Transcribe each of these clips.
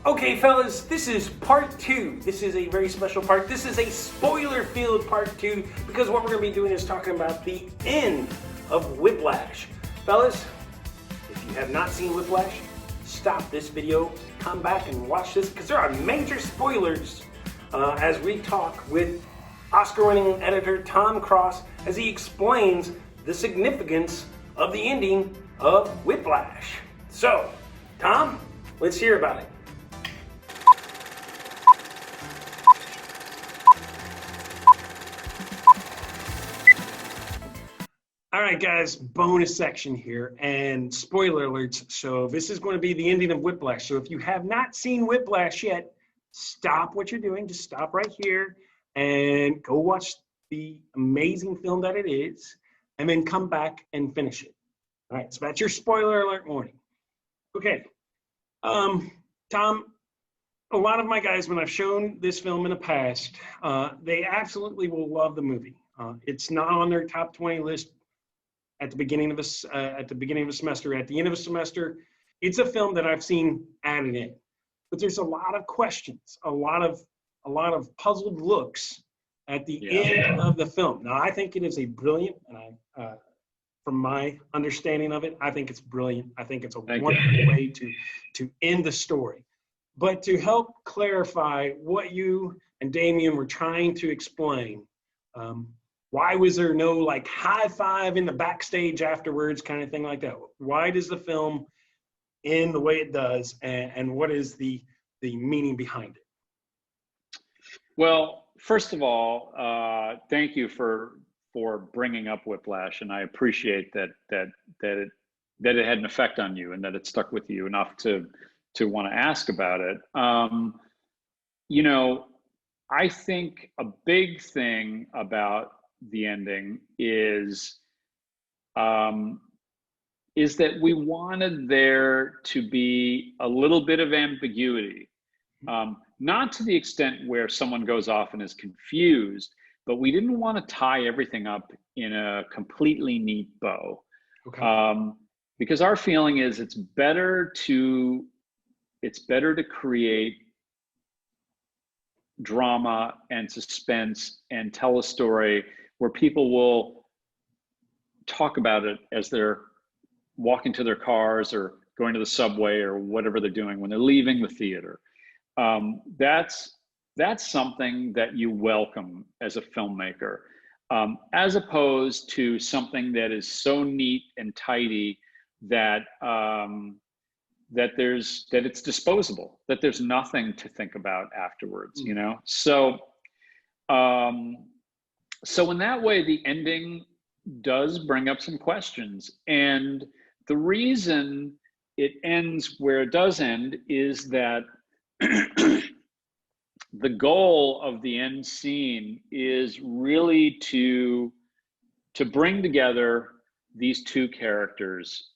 Okay, fellas, this is part two. This is a very special part. This is a spoiler-filled part two because what we're going to be doing is talking about the end of Whiplash. Fellas, if you have not seen Whiplash, stop this video, come back and watch this because there are major spoilers as we talk with Oscar-winning editor Tom Cross as he explains the significance of the ending of Whiplash. So, Tom, let's hear about it. All right, guys, bonus section here and spoiler alerts. So this is going to be the ending of Whiplash. So if you have not seen Whiplash yet, stop what you're doing. Just stop right here and go watch the amazing film that it is, and then come back and finish it. All right, so that's your spoiler alert warning. Okay, Tom, a lot of my guys, when I've shown this film in the past, they absolutely will love the movie. It's not on their top 20 list at the beginning of a semester, at the end of a semester. It's a film that I've seen added in, but there's a lot of questions, a lot of puzzled looks at the end of the film. Now, I think it is a brilliant, and from my understanding of it, I think it's brilliant. I think it's a wonderful way to end the story. But to help clarify what you and Damien were trying to explain, why was there no like high five in the backstage afterwards kind of thing like that? Why does the film end the way it does, and what is the meaning behind it? Well, first of all, thank you for bringing up Whiplash, and I appreciate that it had an effect on you and that it stuck with you enough to want to ask about it. You know, I think a big thing about the ending is that we wanted there to be a little bit of ambiguity, not to the extent where someone goes off and is confused, but we didn't want to tie everything up in a completely neat bow. Okay. Because our feeling is it's better to create drama and suspense and tell a story where people will talk about it as they're walking to their cars or going to the subway or whatever they're doing when they're leaving the theater. That's something that you welcome as a filmmaker, as opposed to something that is so neat and tidy that it's disposable, that there's nothing to think about afterwards, you know? So in that way, the ending does bring up some questions. And the reason it ends where it does end is that the goal of the end scene is really to bring together these two characters,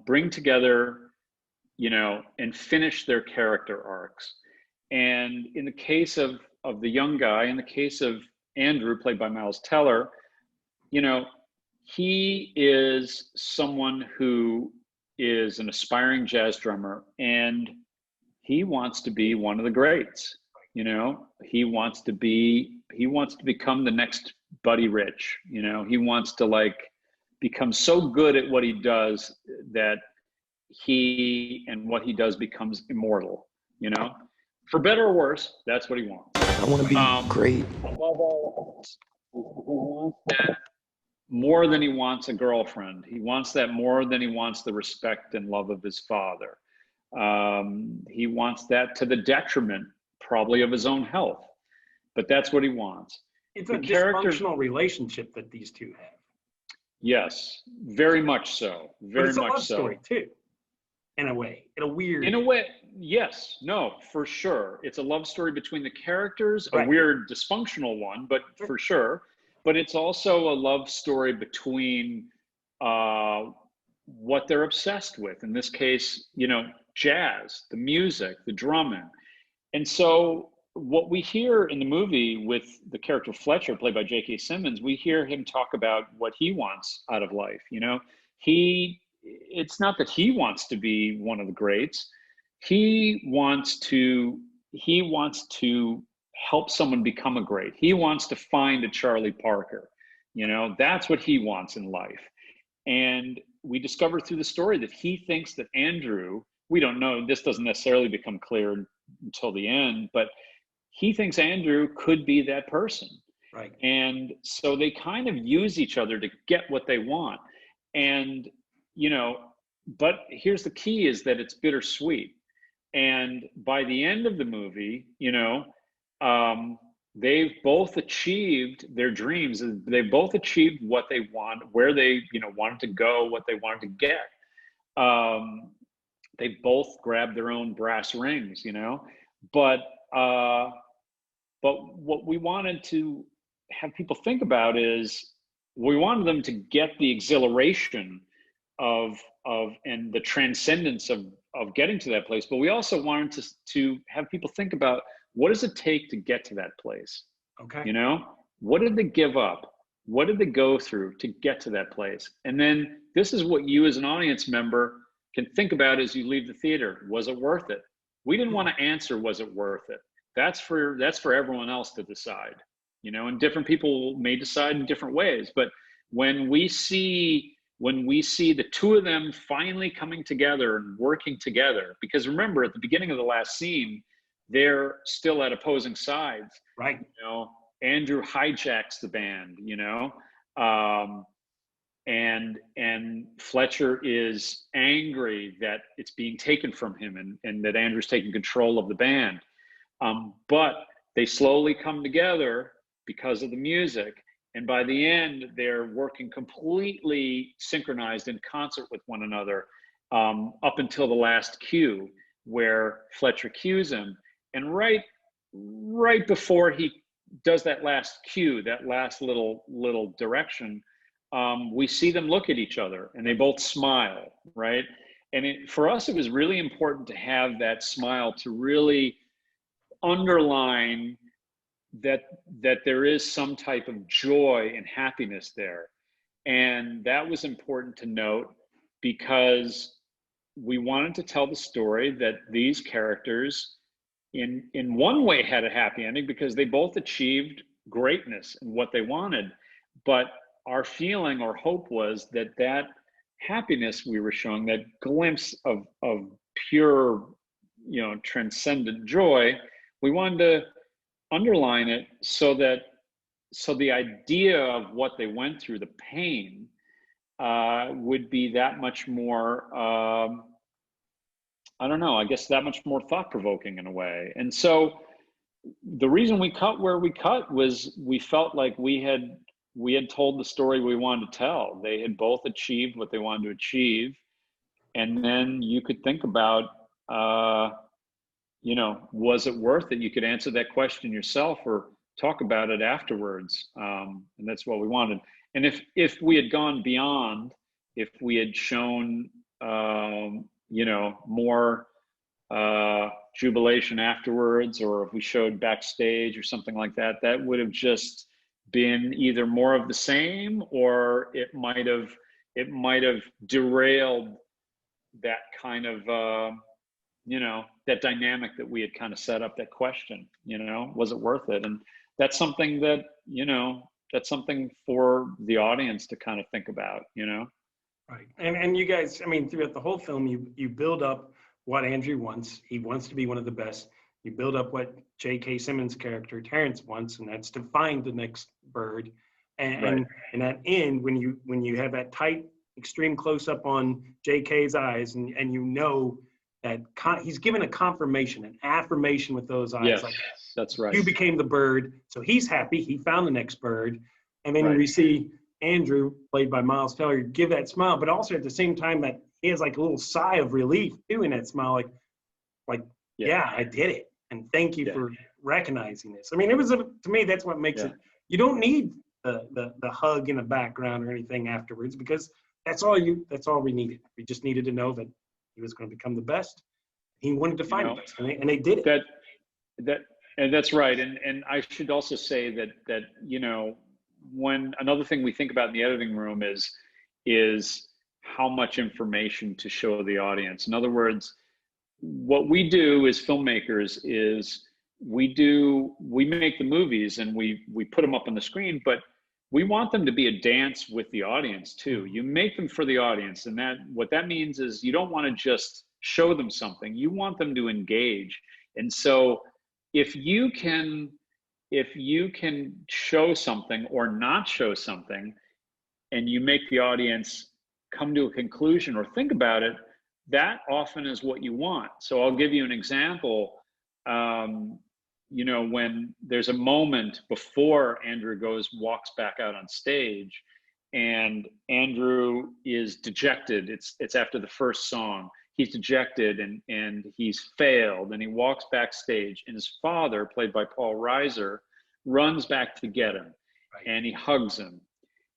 bring together, you know, and finish their character arcs. And in the case of the young guy, in the case of Andrew, played by Miles Teller, you know, he is someone who is an aspiring jazz drummer, and he wants to be one of the greats. You know, he wants to become the next Buddy Rich. You know, he wants to like become so good at what he does that what he does becomes immortal, you know, for better or worse. That's what he wants. I want to be great. Above all else, he wants that more than he wants a girlfriend. He wants that more than he wants the respect and love of his father. He wants that to the detriment probably of his own health, but that's what he wants. It's a dysfunctional relationship that these two have. Yes, very much so. Very much so. It's a love story too, in a way. In a way, yes. No, for sure. It's a love story between the characters, right. A weird dysfunctional one, but for sure. But it's also a love story between what they're obsessed with. In this case, you know, jazz, the music, the drumming. And so what we hear in the movie with the character Fletcher, played by J.K. Simmons, we hear him talk about what he wants out of life. You know, it's not that he wants to be one of the greats. he wants to help someone become a great. He wants to find a Charlie Parker. You know, that's what he wants in life. And we discover through the story that he thinks that Andrew, we don't know, this doesn't necessarily become clear until the end, but he thinks Andrew could be that person. Right. And so they kind of use each other to get what they want. And, you know, but here's the key, is that it's bittersweet. And by the end of the movie, you know, they've both achieved their dreams. They've both achieved what they want, where they, you know, wanted to go, what they wanted to get. They both grabbed their own brass rings, you know, but what we wanted to have people think about is, we wanted them to get the exhilaration of and the transcendence of getting to that place, but we also wanted to have people think about, what does it take to get to that place? Okay. You know, what did they give up? What did they go through to get to that place? And then this is what you as an audience member can think about as you leave the theater. Was it worth it? We didn't want to answer, was it worth it? That's for everyone else to decide, you know, and different people may decide in different ways. But when we see the two of them finally coming together and working together, because remember, at the beginning of the last scene, they're still at opposing sides. Right. You know, Andrew hijacks the band, you know, and Fletcher is angry that it's being taken from him, and that Andrew's taking control of the band. But they slowly come together because of the music. And by the end, they're working completely synchronized in concert with one another, up until the last cue, where Fletcher cues him. And right before he does that last cue, that last little direction, we see them look at each other, and they both smile, right? And for us, it was really important to have that smile to really underline that there is some type of joy and happiness there. And that was important to note, because we wanted to tell the story that these characters in one way had a happy ending, because they both achieved greatness in what they wanted. But our feeling or hope was that happiness we were showing, that glimpse of pure, you know, transcendent joy, we wanted to underline it so the idea of what they went through, the pain, would be that much more, I don't know, I guess that much more thought-provoking in a way. And so the reason we cut where we cut was we felt like we had told the story we wanted to tell. They had both achieved what they wanted to achieve. And then you could think about, you know, was it worth it? You could answer that question yourself or talk about it afterwards. And that's what we wanted. And if we had gone beyond, if we had shown, you know, more jubilation afterwards, or if we showed backstage or something like that, that would have just been either more of the same, or it might have derailed that kind of, you know, that dynamic that we had kind of set up, that question, you know, was it worth it? And that's something that, you know, that's something for the audience to kind of think about, you know? Right. And you guys, I mean, throughout the whole film, you build up what Andrew wants. He wants to be one of the best. You build up what J.K. Simmons' character, Terrence, wants, and that's to find the next bird. And at end, when you have that tight, extreme close-up on J.K.'s eyes, and you know that he's given a confirmation, an affirmation with those eyes. Yes, like, that's right. You became the bird. So he's happy. He found the next bird. And then we see Andrew, played by Miles Teller, give that smile, but also at the same time that he has like a little sigh of relief too in that smile, like yeah, I did it. And thank you for recognizing this. I mean, to me, that's what makes it. You don't need the hug in the background or anything afterwards, because that's all we needed. We just needed to know that he was going to become the best. He wanted to find the best, and they did it. And that's right. And I should also say that you know, when another thing we think about in the editing room is how much information to show the audience. In other words, what we do as filmmakers is we make the movies and we put them up on the screen, but we want them to be a dance with the audience too. You make them for the audience, and what that means is you don't want to just show them something. You want them to engage. And so if you can show something or not show something, and you make the audience come to a conclusion or think about it, that often is what you want. So I'll give you an example. When there's a moment before Andrew walks back out on stage, and Andrew is dejected. It's after the first song. He's dejected and he's failed, and he walks backstage, and his father, played by Paul Reiser, runs back to get him. Right. And he hugs him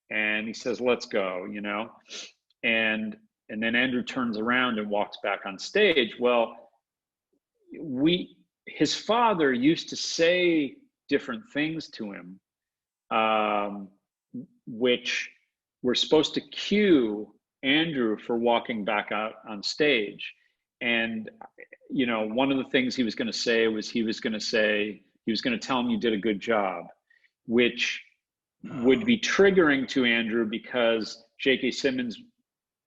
and he says, "Let's go," and then Andrew turns around and walks back on stage. Well, his father used to say different things to him, which were supposed to cue Andrew for walking back out on stage. And, one of the things he was going to say was he was going to tell him, "You did a good job," which would be triggering to Andrew because J.K. Simmons,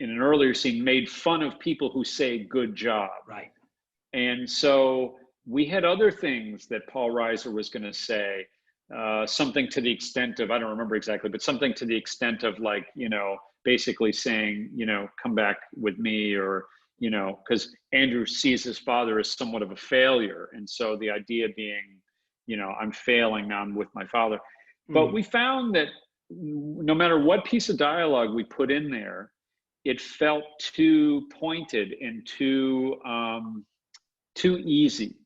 in an earlier scene, made fun of people who say "good job." Right. And so we had other things that Paul Reiser was going to say, something to the extent of, I don't remember exactly, but something to the extent of like, basically saying, "Come back with me," or, because Andrew sees his father as somewhat of a failure. And so the idea being, I'm failing now, I'm with my father. But we found that no matter what piece of dialogue we put in there, it felt too pointed and too easy.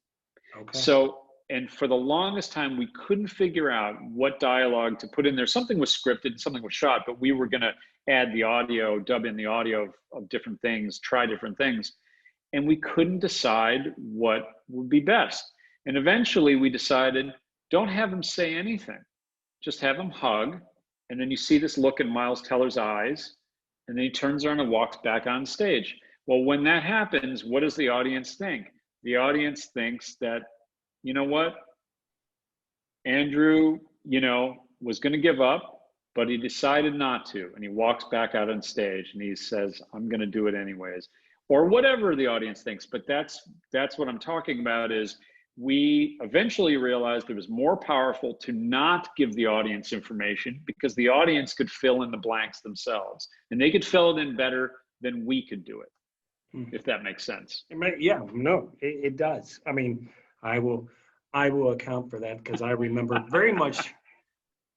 Okay. So, and for the longest time, we couldn't figure out what dialogue to put in there. Something was scripted, something was shot, but we were going to add the audio, dub in the audio of different things, try different things. And we couldn't decide what would be best. And eventually we decided, don't have him say anything. Just have him hug. And then you see this look in Miles Teller's eyes. And then he turns around and walks back on stage. Well, when that happens, what does the audience think? The audience thinks that, you know what? Andrew, was going to give up, but he decided not to. And he walks back out on stage and he says, "I'm going to do it anyways," or whatever the audience thinks. But that's what I'm talking about. Is we eventually realized it was more powerful to not give the audience information, because the audience could fill in the blanks themselves, and they could fill it in better than we could do it, if that makes sense. Yeah, no, it does. I mean, I will account for that, because I remember very much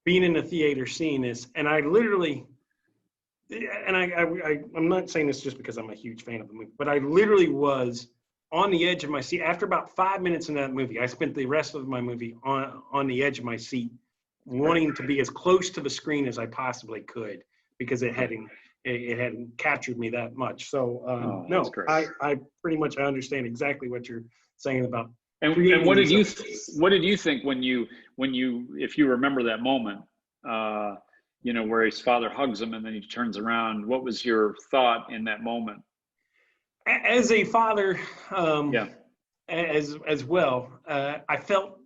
being in the theater seeing this, and I literally, and I'm not saying this just because I'm a huge fan of the movie, but I literally was on the edge of my seat. After about 5 minutes in that movie, I spent the rest of my movie on the edge of my seat, wanting to be as close to the screen as I possibly could, because it hadn't captured me that much. So no, I pretty much understand exactly what you're saying about. And what did you think when you if you remember that moment, where his father hugs him and then he turns around? What was your thought in that moment? As a father, as well, I felt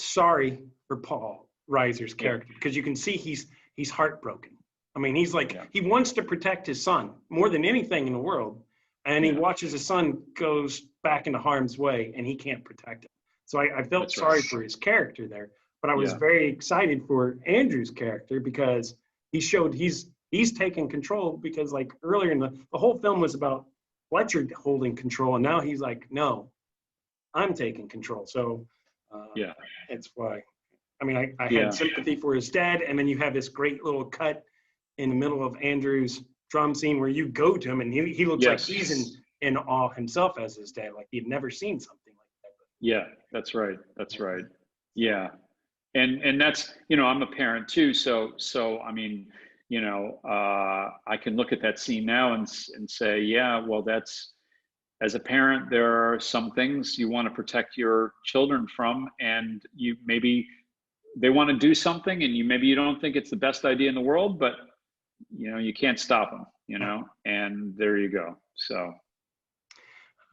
sorry for Paul Reiser's character, because you can see he's heartbroken. I mean, he's like, he wants to protect his son more than anything in the world, and he watches his son goes back into harm's way, and he can't protect him. So I felt sorry for his character there, but I was very excited for Andrew's character, because he showed he's taking control, because like earlier in the whole film was about Fletcher holding control, and now he's like, no, I'm taking control. So it's why, I mean, I had sympathy for his dad, and then you have this great little cut in the middle of Andrew's drum scene where you go to him, and he looks like he's in awe himself as his dad, like he'd never seen something like that. Yeah, that's right. Yeah. And that's, I'm a parent too. So I mean, I can look at that scene now and say, yeah, well, that's, as a parent, there are some things you want to protect your children from, and maybe they want to do something, and maybe you don't think it's the best idea in the world, but you can't stop them, and there you go. So.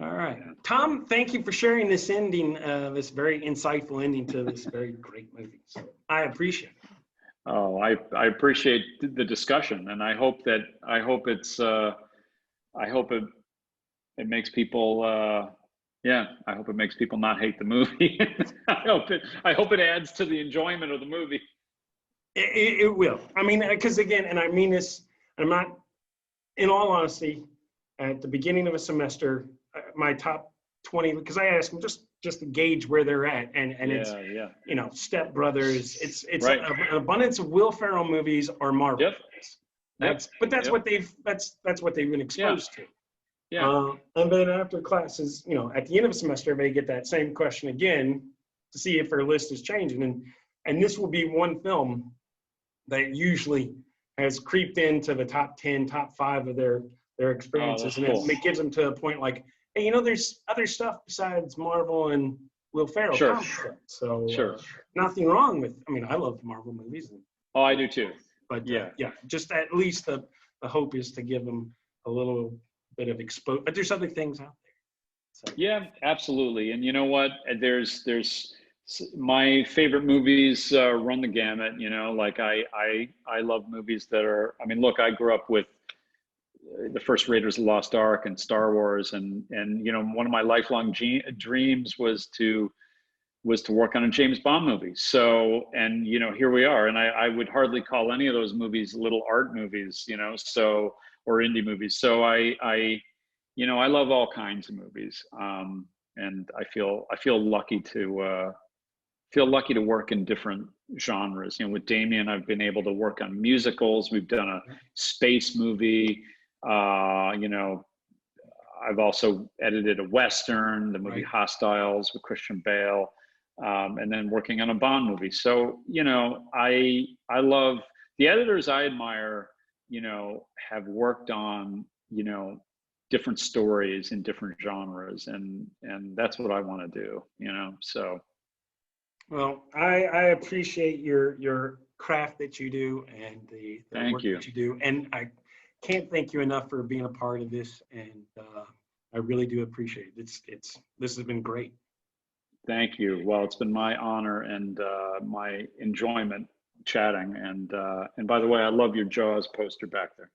All right. Tom, thank you for sharing this ending, this very insightful ending to this very great movie. So I appreciate it. Oh, I appreciate the discussion, and I hope it makes people I hope it makes people not hate the movie. I hope it adds to the enjoyment of the movie. It will. I mean, because again, and I mean this, I'm not, in all honesty, at the beginning of a semester, my top 20, because I ask them just to gauge where they're at, and it's you know, Step Brothers, it's right. an abundance of Will Ferrell movies or Marvel movies. That's what they've been exposed to. Yeah. And then after classes, you know, at the end of a semester, they get that same question again to see if their list is changing, and this will be one film that usually has creeped into the top 10, top 5 of their experiences, and cool. It gives them to a point like, hey, you know, there's other stuff besides Marvel and Will Ferrell. Sure. So sure. Nothing wrong with. I mean, I love Marvel movies. Oh, I do too. But just at least the hope is to give them a little bit of exposure. But there's other things out there. So. Yeah, absolutely. And you know what? There's my favorite movies run the gamut. You know, like I love movies that are. I mean, look, I grew up with the first Raiders of the Lost Ark and Star Wars, and you know, one of my lifelong dreams was to work on a James Bond movie. So, and you know, here we are. And I would hardly call any of those movies little art movies, you know, or indie movies. So I you know, I love all kinds of movies, and I feel lucky to work in different genres. You know, with Damien, I've been able to work on musicals. We've done a space movie. You know, I've also edited a Western, the movie Hostiles with Christian Bale, and then working on a Bond movie. So, you know, I love the editors I admire, you know, have worked on, you know, different stories in different genres, and that's what I want to do, you know. So well, I appreciate your craft that you do and the work that you do, and I can't thank you enough for being a part of this, and I really do appreciate it. This has been great. Thank you. Well, it's been my honor and my enjoyment chatting, and by the way, I love your Jaws poster back there.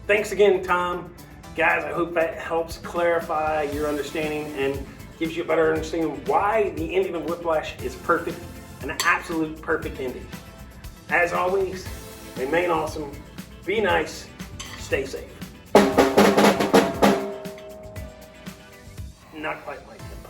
Thanks again, Tom. Guys, I hope that helps clarify your understanding and gives you a better understanding of why the ending of Whiplash is perfect, an absolute perfect ending. As always, remain awesome, be nice, stay safe. Not quite like that.